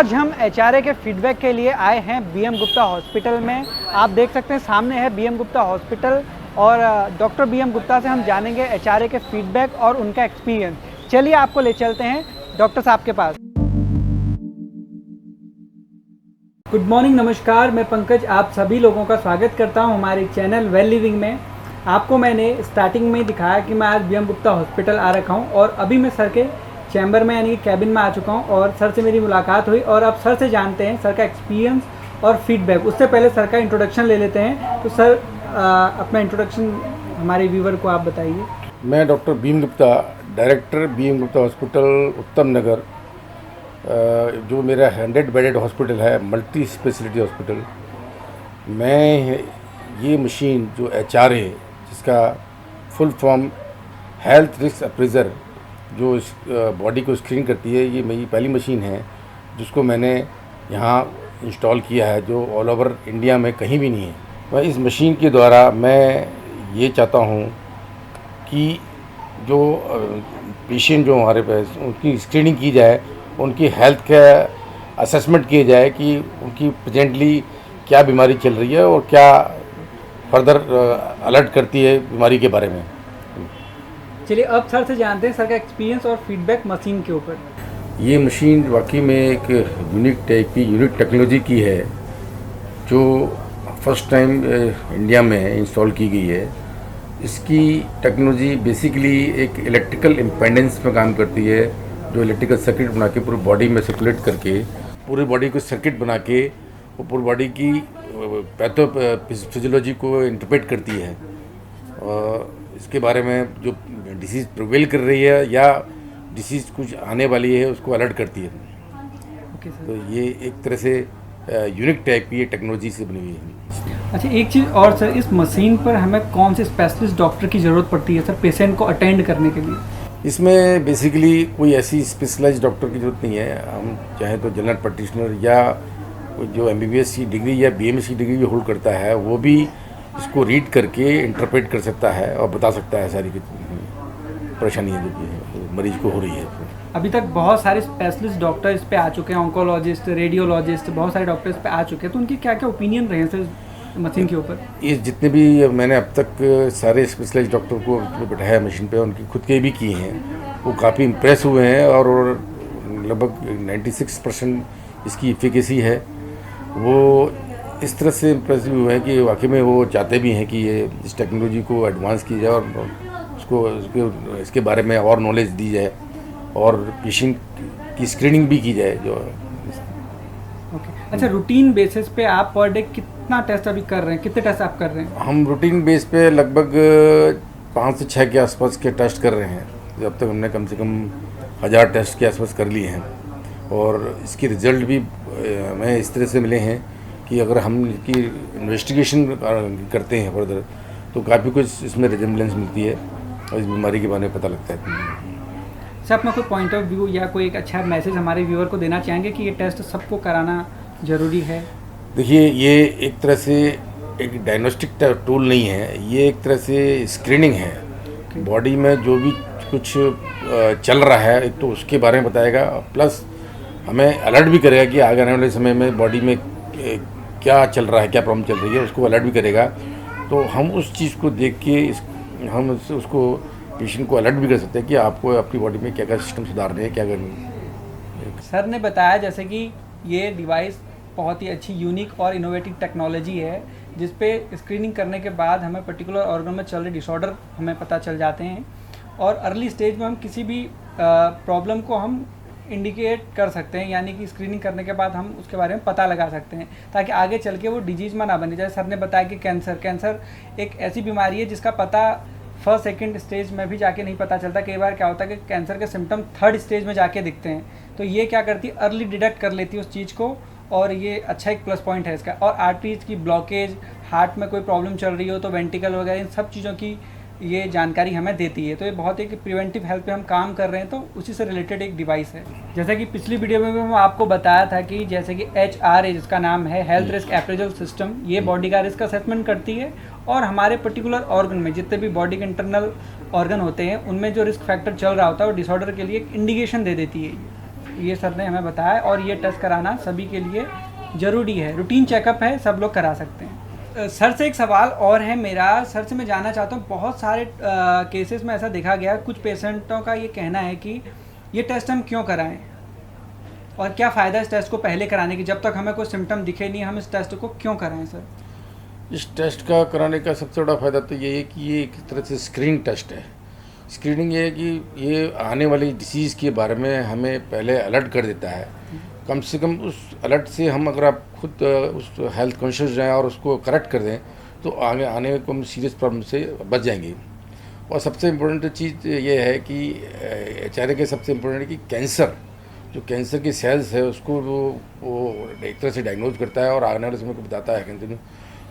आज हम एचआरए के फीडबैक के लिए आए हैं बीएम गुप्ता हॉस्पिटल में। आप देख सकते हैं सामने है बीएम गुप्ता हॉस्पिटल और डॉक्टर बीएम गुप्ता से हम जानेंगे एचआरए के फीडबैक और उनका एक्सपीरियंस। चलिए आपको ले चलते हैं डॉक्टर साहब के पास। गुड मॉर्निंग, नमस्कार, मैं पंकज आप सभी लोगों का स्वागत करता हूं हमारे चैनल वेल लिविंग में। आपको मैंने स्टार्टिंग में दिखाया कि मैं आज बीएम गुप्ता हॉस्पिटल आ रखा हूं और अभी मैं सर के चैम्बर में यानी कि कैबिन में आ चुका हूं और सर से मेरी मुलाकात हुई और अब सर से जानते हैं सर का एक्सपीरियंस और फीडबैक। उससे पहले सर का इंट्रोडक्शन ले लेते हैं। तो सर अपना इंट्रोडक्शन हमारे व्यूवर को आप बताइए। मैं doctor B M Gupta, director B M Gupta hospital Uttam Nagar, जो मेरा 100 बेडेड हॉस्पिटल है, मल्टी स्पेशलिटी हॉस्पिटल। मैं ये मशीन जो एचआरए, जिसका full form health risk appraiser, जो इस बॉडी को स्क्रीन करती है, ये मेरी पहली मशीन है जिसको मैंने यहाँ इंस्टॉल किया है, जो ऑल ओवर इंडिया में कहीं भी नहीं है। मैं इस मशीन के द्वारा मैं ये चाहता हूँ कि जो पेशेंट जो हमारे पास, उनकी स्क्रीनिंग की जाए, उनकी हेल्थ का असेसमेंट किया जाए कि उनकी प्रेजेंटली क्या बीमारी चल रही है और क्या फर्दर अलर्ट करती है बीमारी के बारे में। चलिए अब सर से जानते हैं सर का एक्सपीरियंस और फीडबैक मशीन के ऊपर। ये मशीन वाकई में एक यूनिक टाइप की, यूनिक टेक्नोलॉजी की है, जो फर्स्ट टाइम इंडिया में इंस्टॉल की गई है। इसकी टेक्नोलॉजी बेसिकली एक इलेक्ट्रिकल इम्पेडेंस पर काम करती है, जो इलेक्ट्रिकल सर्किट बना के पूरी बॉडी में सर्कुलेट करके, पूरी बॉडी को सर्किट बना के वो पूरी बॉडी की पैथोफिजियोलॉजी को इंटरप्रेट करती है। इसके बारे में जो डिसीज़ प्रिवेल कर रही है या डिसीज़ कुछ आने वाली है, उसको अलर्ट करती है। तो ये एक तरह से यूनिक टाइप की टेक्नोलॉजी से बनी हुई है। अच्छा, एक चीज़ और सर, इस मशीन पर हमें कौन से स्पेशलिस्ट डॉक्टर की ज़रूरत पड़ती है सर पेशेंट को अटेंड करने के लिए? इसमें बेसिकली कोई ऐसी स्पेशलाइज्ड डॉक्टर की ज़रूरत नहीं है। हम चाहे तो जनरल प्रैक्टिशनर या जो एमबीबीएस की डिग्री या बीएमएस की डिग्री होल्ड करता है, वो भी इसको रीड करके इंटरप्रेट कर सकता है और बता सकता है सारी परेशानियाँ जो मरीज को हो रही है। अभी तक बहुत सारे स्पेशलिस्ट डॉक्टर इस पे आ चुके हैं, ऑन्कोलॉजिस्ट, रेडियोलॉजिस्ट, बहुत सारे डॉक्टर इस पे आ चुके हैं। तो उनके क्या क्या ओपिनियन रहे हैं सर मशीन के ऊपर? ये जितने भी मैंने अब तक सारे स्पेशलाइज्ड डॉक्टर को बैठाया मशीन पे, उनकी खुद के भी किए हैं, वो काफ़ी इम्प्रेस हुए हैं और लगभग 96% इसकी इफिकेसी है। वो इस तरह से इम्प्रेसिव हुए हैं कि वाकई में वो चाहते भी हैं कि ये इस टेक्नोलॉजी को एडवांस की जाए और उसको इसके बारे में और नॉलेज दी जाए और पेशेंट की स्क्रीनिंग भी की जाए। जो ओके। अच्छा, रूटीन बेसिस पे आप पर डे कितना टेस्ट अभी कर रहे हैं? कितने टेस्ट आप कर रहे हैं? हम रूटीन बेस पे लगभग 5 से 6 के आसपास के टेस्ट कर रहे हैं। अब तक हमने कम से कम 1000 टेस्ट के आसपास कर लिए हैं और इसके रिज़ल्ट भी हमें इस तरह से मिले हैं कि अगर हम इसकी इन्वेस्टिगेशन करते हैं फर्दर, तो काफ़ी कुछ इसमें रिजेम्बलेंस मिलती है और इस बीमारी के बारे में पता लगता है। सर, अपना कोई पॉइंट ऑफ व्यू या कोई एक अच्छा मैसेज हमारे व्यूअर को देना चाहेंगे कि ये टेस्ट सबको कराना ज़रूरी है? देखिए, ये एक तरह से एक डायग्नोस्टिक टूल नहीं है, ये एक तरह से स्क्रीनिंग है। बॉडी में जो भी कुछ चल रहा है, एक तो उसके बारे में बताएगा, प्लस हमें अलर्ट भी करेगा कि आगे आने वाले समय में बॉडी में क्या चल रहा है, क्या प्रॉब्लम चल रही है, उसको अलर्ट भी करेगा। तो हम उस चीज़ को देख के हम उसको पेशेंट को अलर्ट भी कर सकते हैं कि आपको अपनी बॉडी में क्या क्या सिस्टम सुधारने हैं, क्या करना है। सर ने बताया जैसे कि ये डिवाइस बहुत ही अच्छी, यूनिक और इनोवेटिव टेक्नोलॉजी है, जिस पे स्क्रीनिंग करने के बाद हमें पर्टिकुलर ऑर्गन में चल रहे डिसऑर्डर हमें पता चल जाते हैं और अर्ली स्टेज में हम किसी भी प्रॉब्लम को हम इंडिकेट कर सकते हैं, यानी कि स्क्रीनिंग करने के बाद हम उसके बारे में पता लगा सकते हैं ताकि आगे चल के वो डिजीज़ में ना बने। जैसे सर ने बताया कि कैंसर एक ऐसी बीमारी है जिसका पता फर्स्ट सेकंड स्टेज में भी जाके नहीं पता चलता। कई बार क्या होता है कि कैंसर के सिम्टम थर्ड स्टेज में जाके दिखते हैं। तो ये क्या करती है, अर्ली डिटेक्ट कर लेती है उस चीज़ को और ये अच्छा एक प्लस पॉइंट है इसका। और आर्टरीज की ब्लॉकेज, हार्ट में कोई प्रॉब्लम चल रही हो तो वेंटिकल वगैरह, इन सब चीज़ों की ये जानकारी हमें देती है। तो ये बहुत एक प्रिवेंटिव हेल्थ पे हम काम कर रहे हैं, तो उसी से रिलेटेड एक डिवाइस है। जैसा कि पिछली वीडियो में भी हम आपको बताया था कि जैसे कि एचआरए, जिसका नाम है हेल्थ रिस्क अप्रेजल सिस्टम, ये बॉडी का रिस्क असेसमेंट करती है और हमारे पर्टिकुलर ऑर्गन में जितने भी बॉडी के इंटरनल ऑर्गन होते हैं उनमें जो रिस्क फैक्टर चल रहा होता है वो डिसऑर्डर के लिए एक इंडिकेशन दे देती है। ये सर ने हमें बताया, और ये टेस्ट कराना सभी के लिए ज़रूरी है। रूटीन चेकअप है, सब लोग करा सकते हैं। सर से एक सवाल और है मेरा, सर से मैं जानना चाहता हूँ, बहुत सारे केसेस में ऐसा देखा गया, कुछ पेशेंटों का ये कहना है कि ये टेस्ट हम क्यों कराएं और क्या फ़ायदा इस टेस्ट को पहले कराने की, जब तक हमें कोई सिम्टम दिखे नहीं हम इस टेस्ट को क्यों कराएं सर? इस टेस्ट का कराने का सबसे बड़ा फ़ायदा तो ये है कि ये एक तरह से स्क्रीनिंग टेस्ट है। स्क्रीनिंग ये है कि ये आने वाली डिसीज़ के बारे में हमें पहले अलर्ट कर देता है। कम से कम उस अलर्ट से हम, अगर आप खुद उस हेल्थ कॉन्शियस रहें और उसको करेक्ट कर दें, तो आगे आने को हम सीरियस प्रॉब्लम से बच जाएंगे। और सबसे इम्पोर्टेंट चीज़ ये है कि HRA के सबसे इम्पोर्टेंट है कि कैंसर, जो कैंसर की सेल्स है उसको वो एक तरह से डायग्नोज करता है और आने वाले समय को बताता है कंटिन्यू,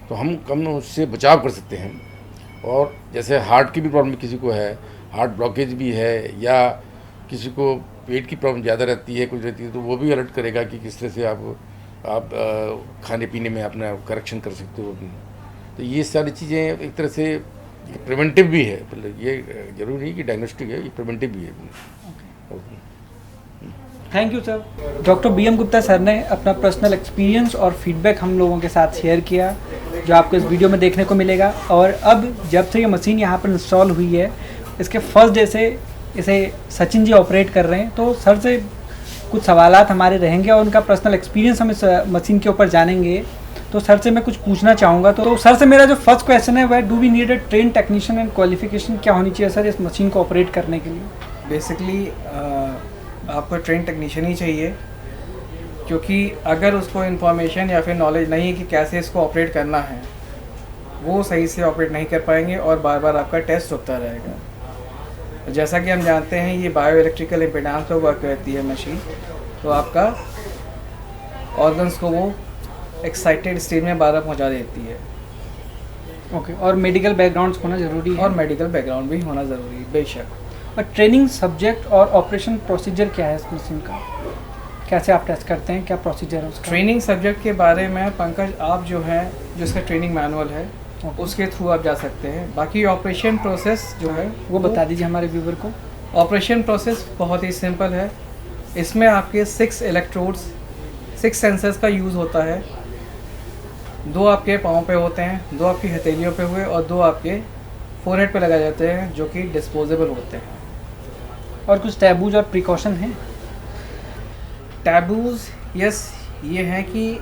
तो हम कम उससे बचाव कर सकते हैं। और जैसे हार्ट की भी प्रॉब्लम किसी को है, हार्ट ब्लॉकेज भी है, या किसी को पेट की प्रॉब्लम ज़्यादा रहती है, कुछ रहती है, तो वो भी अलर्ट करेगा कि किस तरह से आप खाने पीने में अपना करेक्शन कर सकते हो। तो ये सारी चीज़ें एक तरह से प्रिवेंटिव भी है, मतलब ये जरूरी नहीं कि डायग्नोस्टिक है, ये प्रिवेंटिव भी है। Thank you sir. Doctor BM Gupta sir ने अपना पर्सनल एक्सपीरियंस और फीडबैक हम लोगों के साथ शेयर किया, जो आपको इस वीडियो में देखने को मिलेगा। और अब जब से ये मशीन यहाँ पर इंस्टॉल हुई है, इसके फर्स्ट डे से इसे सचिन जी ऑपरेट कर रहे हैं, तो सर से कुछ सवालात हमारे रहेंगे और उनका पर्सनल एक्सपीरियंस हम इस मशीन के ऊपर जानेंगे। तो सर से मैं कुछ पूछना चाहूँगा। तो सर से मेरा जो फर्स्ट क्वेश्चन है वह, do we need a train technician and qualification क्या होनी चाहिए सर इस मशीन को ऑपरेट करने के लिए? बेसिकली आपको ट्रेन टेक्नीशियन ही चाहिए, क्योंकि अगर उसको इन्फॉर्मेशन या फिर नॉलेज नहीं है कि कैसे इसको ऑपरेट करना है, वो सही से ऑपरेट नहीं कर पाएंगे और बार बार आपका टेस्ट होता रहेगा। जैसा कि हम जानते हैं ये बायो इलेक्ट्रिकल इम्पीडेंस पर वर्क करती है मशीन, तो आपका ऑर्गन्स को वो एक्साइटेड स्टेज में बार बार पहुँचा देती है। ओके, और मेडिकल बैकग्राउंड होना ज़रूरी है? और मेडिकल बैकग्राउंड भी होना ज़रूरी है, बेशक। और ट्रेनिंग सब्जेक्ट और ऑपरेशन प्रोसीजर क्या है इस मशीन का? कैसे आप टेस्ट करते हैं, क्या प्रोसीजर है उसका? ट्रेनिंग सब्जेक्ट के बारे में पंकज, आप जो है, जो इसका ट्रेनिंग मैनुअल है उसके थ्रू आप जा सकते हैं। बाकी ऑपरेशन प्रोसेस जो है वो बता दीजिए हमारे व्यूवर को। ऑपरेशन प्रोसेस बहुत ही सिंपल है। इसमें आपके 6 इलेक्ट्रोड्स, 6 सेंसर्स का यूज़ होता है। 2 आपके पाँव पे होते हैं, 2 आपकी हथेलियों पे हुए और 2 आपके फोरहेड पे लगाए जाते हैं, जो कि डिस्पोजेबल होते हैं। और कुछ टैबूज और प्रिकॉशन हैं? टैबूज यस, ये है कि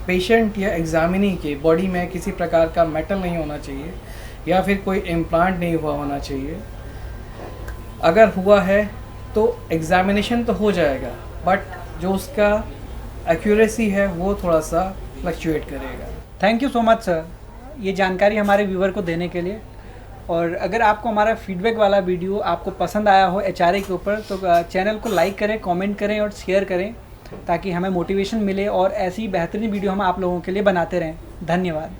पेशेंट या एग्जामिनी के बॉडी में किसी प्रकार का मेटल नहीं होना चाहिए या फिर कोई इम्प्लांट नहीं हुआ होना चाहिए। अगर हुआ है तो एग्जामिनेशन तो हो जाएगा, बट जो उसका एक्यूरेसी है वो थोड़ा सा फ्लक्चुएट करेगा। Thank you so much sir, ये जानकारी हमारे व्यूवर को देने के लिए। और अगर आपको हमारा फीडबैक वाला वीडियो आपको पसंद आया हो HRA के ऊपर, तो चैनल को लाइक करें, कमेंट करें और शेयर करें, ताकि हमें मोटिवेशन मिले और ऐसी बेहतरीन वीडियो हम आप लोगों के लिए बनाते रहें। धन्यवाद।